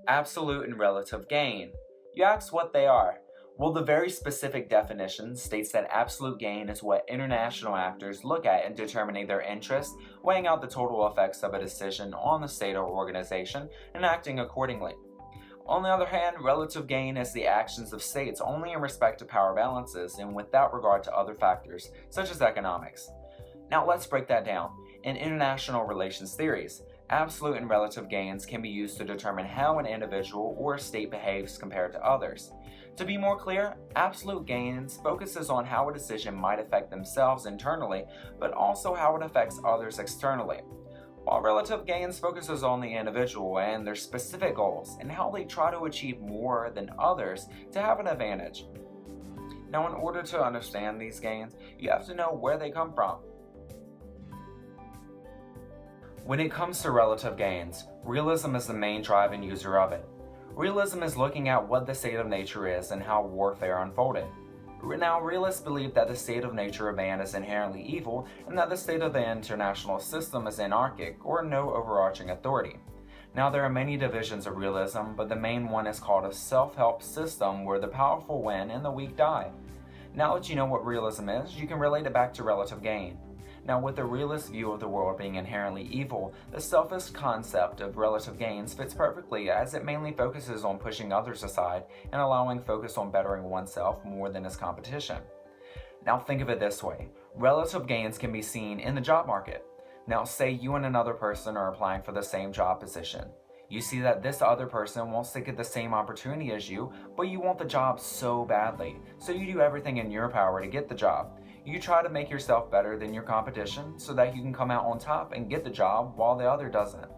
Absolute and relative gain. You ask what they are. Well, the very specific definition states that absolute gain is what international actors look at in determining their interest, weighing out the total effects of a decision on the state or organization, and acting accordingly. On the other hand, relative gain is the actions of states only in respect to power balances and without regard to other factors, such as economics. Now let's break that down. In international relations theories, absolute and relative gains can be used to determine how an individual or a state behaves compared to others. To be more clear, absolute gains focuses on how a decision might affect themselves internally, but also how it affects others externally. While relative gains focuses on the individual and their specific goals and how they try to achieve more than others to have an advantage. Now, in order to understand these gains, you have to know where they come from. When it comes to relative gains, realism is the main driving user of it. Realism is looking at what the state of nature is and how warfare unfolded. Now, realists believe that the state of nature of man is inherently evil and that the state of the international system is anarchic or no overarching authority. Now, there are many divisions of realism, but the main one is called a self-help system where the powerful win and the weak die. Now that you know what realism is, you can relate it back to relative gain. Now, with the realist view of the world being inherently evil, the selfish concept of relative gains fits perfectly as it mainly focuses on pushing others aside and allowing focus on bettering oneself more than its competition. Now think of it this way. Relative gains can be seen in the job market. Now say you and another person are applying for the same job position. You see that this other person wants to get the same opportunity as you, but you want the job so badly, so you do everything in your power to get the job. You try to make yourself better than your competition so that you can come out on top and get the job while the other doesn't.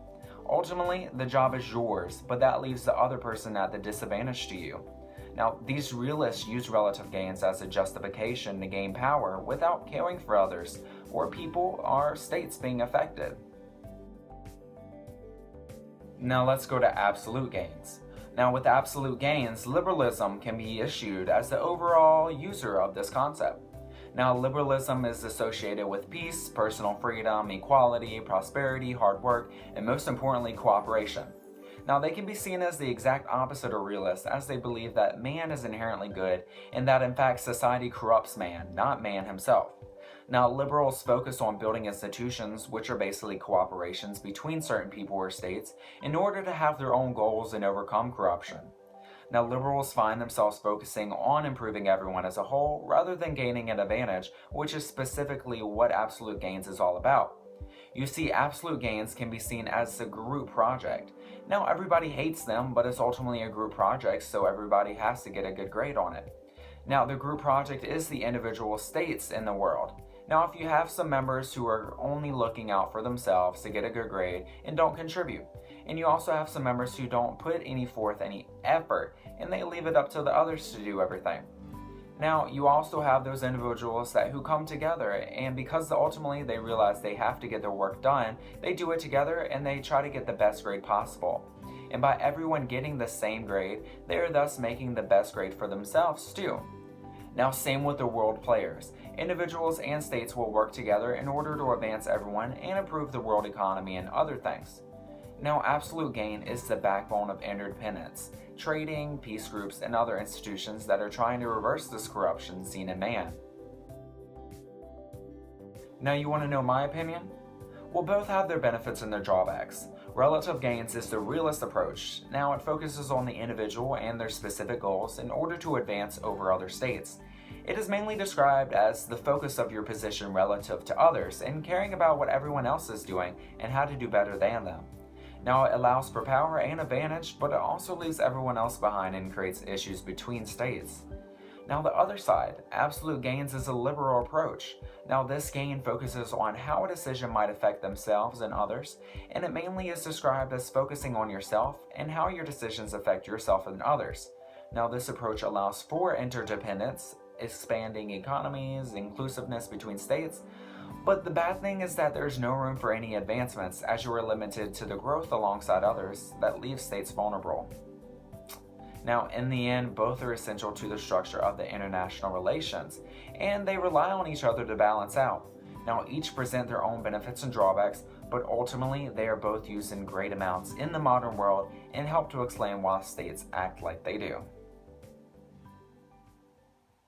Ultimately, the job is yours, but that leaves the other person at the disadvantage to you. Now, these realists use relative gains as a justification to gain power without caring for others, or people or states being affected. Now let's go to absolute gains. Now with absolute gains, liberalism can be issued as the overall user of this concept. Now, liberalism is associated with peace, personal freedom, equality, prosperity, hard work, and most importantly, cooperation. Now, they can be seen as the exact opposite of realists, as they believe that man is inherently good and that in fact society corrupts man, not man himself. Now, liberals focus on building institutions, which are basically cooperations between certain people or states, in order to have their own goals and overcome corruption. Now, liberals find themselves focusing on improving everyone as a whole rather than gaining an advantage, which is specifically what absolute gains is all about. You see, absolute gains can be seen as a group project. Now, everybody hates them, but it's ultimately a group project, so everybody has to get a good grade on it. Now, the group project is the individual states in the world. Now, if you have some members who are only looking out for themselves to get a good grade and don't contribute, and you also have some members who don't put forth any effort and they leave it up to the others to do everything. Now, you also have those individuals who come together, and because ultimately they realize they have to get their work done, they do it together and they try to get the best grade possible. And by everyone getting the same grade, they are thus making the best grade for themselves too. Now, same with the world players. Individuals and states will work together in order to advance everyone and improve the world economy and other things. Now, absolute gain is the backbone of interdependence, trading, peace groups, and other institutions that are trying to reverse this corruption seen in man. Now, you want to know my opinion? Well, both have their benefits and their drawbacks. Relative gains is the realist approach. Now, it focuses on the individual and their specific goals in order to advance over other states. It is mainly described as the focus of your position relative to others and caring about what everyone else is doing and how to do better than them. Now, it allows for power and advantage, but it also leaves everyone else behind and creates issues between states. Now, the other side, absolute gains, is a liberal approach. Now, this gain focuses on how a decision might affect themselves and others, and it mainly is described as focusing on yourself and how your decisions affect yourself and others. Now, this approach allows for interdependence, expanding economies, inclusiveness between states, but the bad thing is that there's no room for any advancements as you are limited to the growth alongside others that leaves states vulnerable. Now, in the end, both are essential to the structure of the international relations, and they rely on each other to balance out. Now, each present their own benefits and drawbacks, but ultimately they are both used in great amounts in the modern world and help to explain why states act like they do.